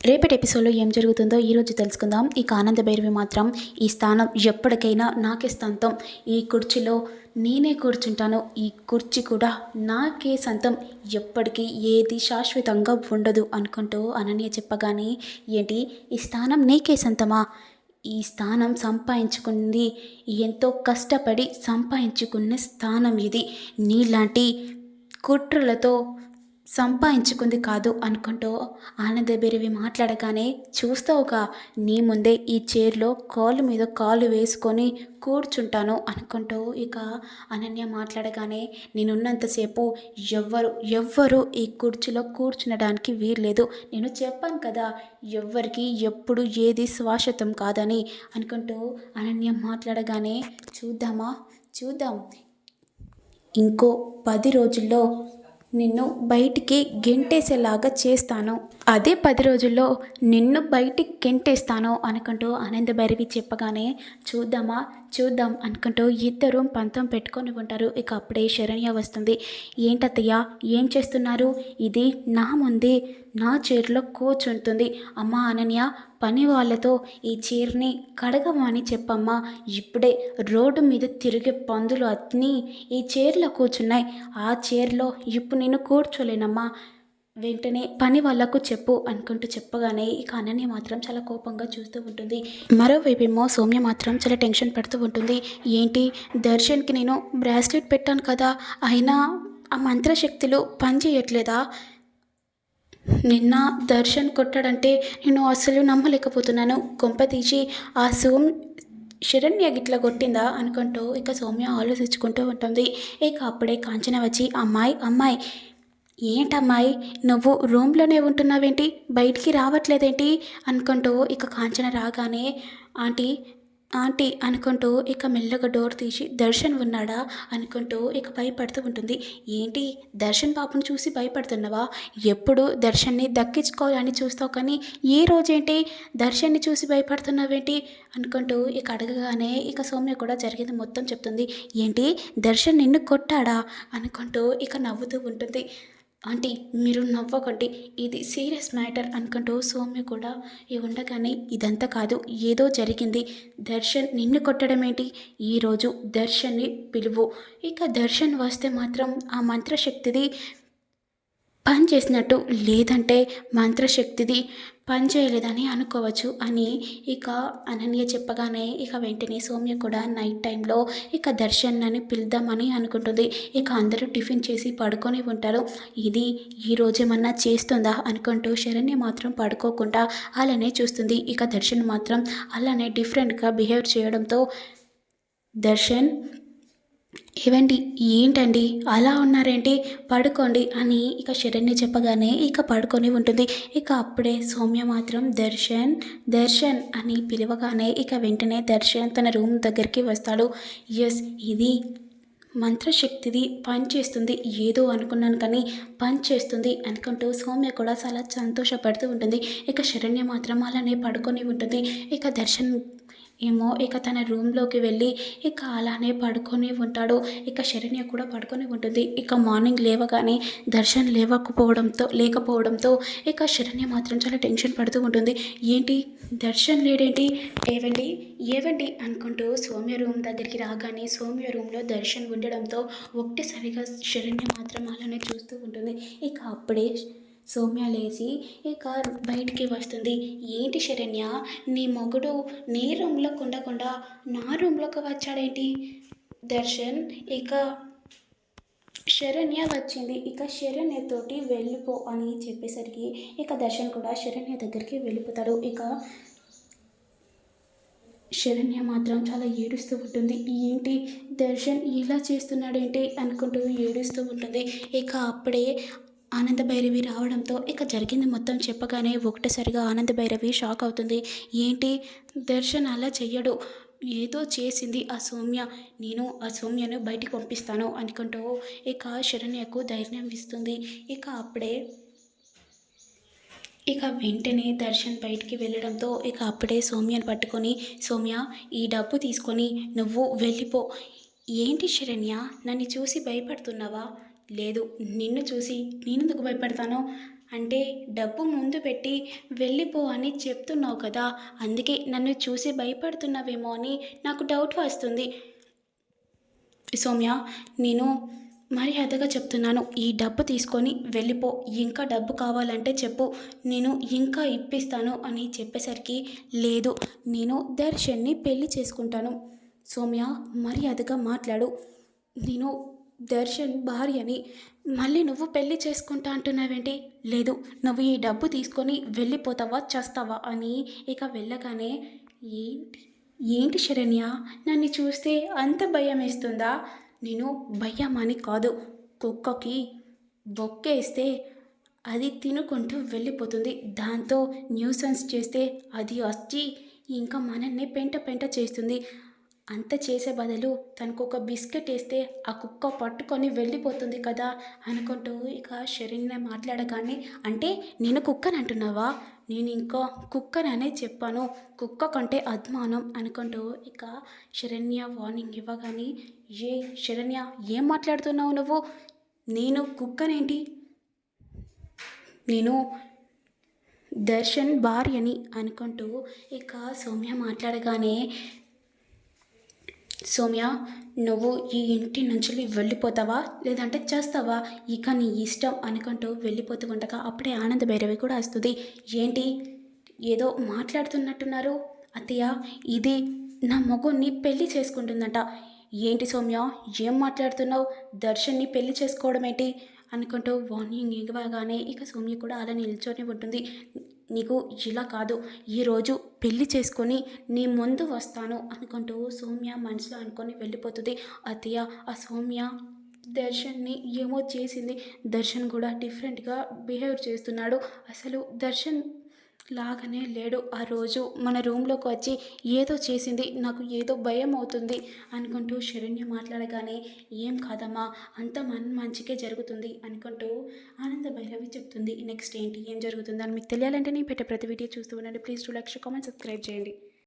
రేపటి ఎపిసోడ్లో ఏం జరుగుతుందో ఈరోజు తెలుసుకుందాం. ఇక ఆనంద భైరవి మాత్రం ఈ స్థానం ఎప్పటికైనా నాకే సొంతం, ఈ కుర్చీలో నేనే కూర్చుంటాను, ఈ కుర్చీ కూడా నాకే సొంతం, ఎప్పటికీ ఏది శాశ్వతంగా ఉండదు అనుకుంటూ అనన్య చెప్పగానే, ఏంటి ఈ స్థానం నీకే సొంతమా? ఈ స్థానం సంపాదించుకుంది, ఎంతో కష్టపడి సంపాదించుకున్న స్థానం ఇది, నీలాంటి కుట్రలతో సంపాదించుకుంది కాదు అనుకుంటూ ఆనందభైరవి మాట్లాడగానే, చూస్తావుగా నీ ముందే ఈ చైర్లో కాలు మీద కాలు వేసుకొని కూర్చుంటాను అనుకుంటూ ఇక అనన్య మాట్లాడగానే, నేనున్నంతసేపు ఎవ్వరు ఈ కుర్చీలో కూర్చునడానికి వీల్లేదు, నేను చెప్పాను కదా ఎవ్వరికి ఎప్పుడు ఏది శాశ్వతం కాదని అనుకుంటూ అనన్య మాట్లాడగానే, చూద్దాం ఇంకో 10 రోజుల్లో నిన్ను బయటికి గెంటేసేలాగా చేస్తాను, అదే 10 రోజుల్లో నిన్ను బయటికి గెంటేస్తాను అనుకుంటూ ఆనందభైరవి చెప్పగానే, చూద్దాం అనుకుంటూ ఇద్దరు పంతం పెట్టుకొని ఉంటారు. ఇక అప్పుడే శరణ్య వస్తుంది. ఏంటత్తయ్య ఏం చేస్తున్నారు? ఇది నా ముందే నా చైర్లో కూర్చుంటుంది. అమ్మా అనన్య, పని వాళ్ళతో ఈ చైర్ని కడగమని చెప్పమ్మా, ఇప్పుడే రోడ్డు మీద తిరిగే పందులు అన్నీ ఈ చైర్లో కూర్చున్నాయి, ఆ చైర్లో ఇప్పుడు నేను కూర్చోలేనమ్మా, వెంటనే పని వాళ్ళకు చెప్పు అనుకుంటూ చెప్పగానే ఇక అనన్య మాత్రం చాలా కోపంగా చూస్తూ ఉంటుంది. మరోవైపేమో సౌమ్య మాత్రం చాలా టెన్షన్ పడుతూ ఉంటుంది. ఏంటి, దర్శన్కి నేను బ్రాస్లెట్ పెట్టాను కదా, అయినా ఆ మంత్రశక్తులు పనిచేయట్లేదా? నిన్న దర్శన్ కొట్టాడంటే నేను అసలు నమ్మలేకపోతున్నాను, కొంపతీసి ఆ శరణ్య గిట్ల కొట్టిందా అనుకుంటూ ఇక సౌమ్య ఆలోచించుకుంటూ ఉంటుంది. ఇక అప్పుడే కాంచన వచ్చి, అమ్మాయి ఏంటమ్మాయి, నువ్వు రూమ్లోనే ఉంటున్నావేంటి, బయటికి రావట్లేదేంటి అనుకుంటూ ఇక కాంచన రాగానే, ఆంటీ అనుకుంటూ ఇక మెల్లగా డోర్ తీసి, దర్శన్ ఉన్నాడా అనుకుంటూ ఇక భయపడుతూ ఉంటుంది. ఏంటి, దర్శన్ బాబుని చూసి భయపడుతున్నావా? ఎప్పుడు దర్శన్ని దక్కించుకోవాలని చూస్తావు, కానీ ఈ రోజేంటి దర్శన్ని చూసి భయపడుతున్నావేంటి అనుకుంటూ ఇక అడగగానే ఇక సౌమ్య కూడా జరిగింది మొత్తం చెప్తుంది. ఏంటి, దర్శన్ నిన్ను కొట్టాడా అనుకుంటూ ఇక నవ్వుతూ ఉంటుంది. ఆంటీ మీరు నవ్వకండి, ఇది సీరియస్ మ్యాటర్ అనుకుంటూ సౌమ్య కూడా ఉండగానే, ఇదంతా కాదు ఏదో జరిగింది, దర్శన్ నిన్ను కొట్టడం ఏంటి, ఈరోజు దర్శన్ని పిలువు, ఇక దర్శన్ వస్తే మాత్రం ఆ మంత్రశక్తిది పని చేసినట్టు, లేదంటే మంత్రశక్తిది పని చేయలేదని అనుకోవచ్చు అని ఇక అనన్య చెప్పగానే ఇక వెంటనే సౌమ్య కూడా నైట్ టైంలో ఇక దర్శన్ అని పిలుద్దామని అనుకుంటుంది. ఇక అందరూ టిఫిన్ చేసి పడుకొని ఉంటారు. ఇది ఈరోజేమన్నా చేస్తుందా అనుకుంటూ శరణ్య మాత్రం పడుకోకుండా అలానే చూస్తుంది. ఇక దర్శన్ మాత్రం అలానే డిఫరెంట్గా బిహేవ్ చేయడంతో, దర్శన్ ఏవండి, ఏంటండి అలా ఉన్నారేంటి, పడుకోండి అని ఇక శరణ్య చెప్పగానే ఇక పడుకొని ఉంటుంది. ఇక అప్పుడే సౌమ్య మాత్రం దర్శన్ అని పిలవగానే ఇక వెంటనే దర్శన్ తన రూమ్ దగ్గరికి వస్తాడు. ఎస్, ఇది మంత్రశక్తిది పని చేస్తుంది, ఏదో అనుకున్నాను కానీ పని చేస్తుంది అనుకుంటూ సౌమ్య కూడా చాలా సంతోషపడుతూ ఉంటుంది. ఇక శరణ్య మాత్రం అలానే పడుకొని ఉంటుంది. ఇక దర్శన్ ఏమో ఇక తన రూమ్లోకి వెళ్ళి ఇక అలానే పడుకొని ఉంటాడు. ఇక శరణ్య కూడా పడుకొని ఉంటుంది. ఇక మార్నింగ్ లేవగానే దర్శన్ లేకపోవడంతో ఇక శరణ్య మాత్రం చాలా టెన్షన్ పడుతూ ఉంటుంది. ఏంటి, దర్శన్ లేడేంటి, ఏవండి అనుకుంటూ సౌమ్య రూమ్ దగ్గరికి రాగానే సౌమ్య రూమ్లో దర్శన్ ఉండడంతో ఒక్కసారిగా శరణ్య మాత్రం అలానే చూస్తూ ఉంటుంది. ఇక అప్పుడే సౌమ్య లేచి ఇక బయటికి వస్తుంది. ఏంటి శరణ్య, నీ మొగుడు నీ రూమ్లోకి ఉండకుండా నా రూమ్లోకి వచ్చాడేంటి? దర్శన్ ఇక శరణ్య వచ్చింది, ఇక శరణ్యతోటి వెళ్ళిపో అని చెప్పేసరికి ఇక దర్శన్ కూడా శరణ్య దగ్గరికి వెళ్ళిపోతాడు. ఇక శరణ్య మాత్రం చాలా ఏడుస్తూ ఉంటుంది. ఏంటి, దర్శన్ ఇలా చేస్తున్నాడేంటి అనుకుంటూ ఏడుస్తూ ఉంటుంది. ఇక అప్పుడే ఆనంద భైరవి రావడంతో ఇక జరిగింది మొత్తం చెప్పగానే ఒకటేసారిగా ఆనంద భైరవి షాక్ అవుతుంది. ఏంటి, దర్శన్ అలా చెయ్యడు, ఏదో చేసింది ఆ సౌమ్య, నేను ఆ సౌమ్యను బయటికి పంపిస్తాను అనుకుంటూ ఇక శరణ్యకు ధైర్యం ఇస్తుంది. ఇక అప్పుడే ఇక వెంటనే దర్శన్ బయటికి వెళ్ళడంతో ఇక అప్పుడే సౌమ్యను పట్టుకొని, సౌమ్య ఈ డబ్బు తీసుకొని నువ్వు వెళ్ళిపో. ఏంటి శరణ్య, నన్ను చూసి భయపడుతున్నావా? లేదు, నిన్ను చూసి నేనెందుకు భయపడతాను, అంటే డబ్బు ముందు పెట్టి వెళ్ళిపో అని చెప్తున్నావు కదా! అందుకే నన్ను చూసి భయపడుతున్నావేమో అని నాకు డౌట్ వస్తుంది. సౌమ్య, నేను మర్యాదగా చెప్తున్నాను. ఈ డబ్బు తీసుకొని వెళ్ళిపో. ఇంకా డబ్బు కావాలంటే చెప్పు. నేను ఇంకా ఇప్పిస్తాను అని చెప్పేసరికి, లేదు, నేను దర్శన్‌ని పెళ్లి చేసుకుంటాను. సౌమ్య, మర్యాదగా మాట్లాడు. నేను దర్శన్ భార్యని. మళ్ళీ నువ్వు పెళ్లి చేసుకుంటా అంటున్నావేంటి? లేదు, నువ్వు ఈ డబ్బు తీసుకొని వెళ్ళిపోతావా? చస్తావా? అని ఇక వెళ్ళగానే, ఏంటి ఏంటి శరణ్య, నన్ను చూస్తే అంత భయమేస్తుందా? నేను భయమని కాదు, కుక్కకి బొక్కేస్తే అది తినుకుంటూ వెళ్ళిపోతుంది. దాంతో న్యూసెన్స్ చేస్తే అది వచ్చి ఇంకా మనల్ని పెంట పెంట చేస్తుంది. అంత చేసే బదులు తనకొక బిస్కెట్ వేస్తే ఆ కుక్క పట్టుకొని వెళ్ళిపోతుంది కదా అనుకుంటూ ఇక శరణ్య మాట్లాడగానే, అంటే నేను కుక్కని అంటున్నావా? నేను ఇంకా కుక్కననే చెప్పాను. కుక్క కంటే అద్మానం అనుకుంటూ ఇక శరణ్య వార్నింగ్ ఇవ్వగానే, ఏ శరణ్య, ఏం మాట్లాడుతున్నావు నువ్వు? నేను కుక్కనేంటి? నేను దర్శన్ భార్యని అనుకుంటూ ఇక సౌమ్య మాట్లాడగానే, సౌమ్య, నువ్వు ఈ ఇంటి నుంచి వెళ్ళిపోతావా లేదంటే చేస్తావా? ఇక నీ ఇష్టం అనుకుంటూ వెళ్ళిపోతూ ఉండగా అప్పుడే ఆనంద భైరవి కూడా వస్తుంది. ఏంటి, ఏదో మాట్లాడుతున్నట్టున్నారు అత్తయ్య? ఇది నా మొగుణ్ణి పెళ్లి చేసుకుంటుందంట. ఏంటి సౌమ్య, ఏం మాట్లాడుతున్నావు? దర్శన్ని పెళ్లి చేసుకోవడం ఏంటి అనుకుంటూ వార్నింగ్ ఇవ్వగానే ఇక సౌమ్య కూడా అలా నిల్చొని ఉంటుంది. నీకు ఇలా కాదు, ఈరోజు పెళ్లి చేసుకొని నీ ముందు వస్తాను అనుకుంటూ సౌమ్య మనసులో అనుకొని వెళ్ళిపోతుంది. అత్తయ్య, ఆ సౌమ్య దర్శన్ని ఏమో చేసింది. దర్శన్ కూడా డిఫరెంట్గా బిహేవ్ చేస్తున్నాడు. అసలు దర్శన్ లాగానే లేడు. ఆ రోజు మన రూమ్లోకి వచ్చి ఏదో చేసింది, నాకు ఏదో భయం అవుతుంది అనుకుంటూ శరణ్య మాట్లాడగానే, ఏం కాదమ్మా, అంత మంచికే జరుగుతుంది అనుకుంటూ ఆనంద భైరవి చెప్తుంది. నెక్స్ట్ ఏంటి, ఏం జరుగుతుందని మీకు తెలియాలంటే నేను పెట్టే ప్రతి వీడియో చూస్తూ ఉండండి. Please do like, share, comment, subscribe చేయండి.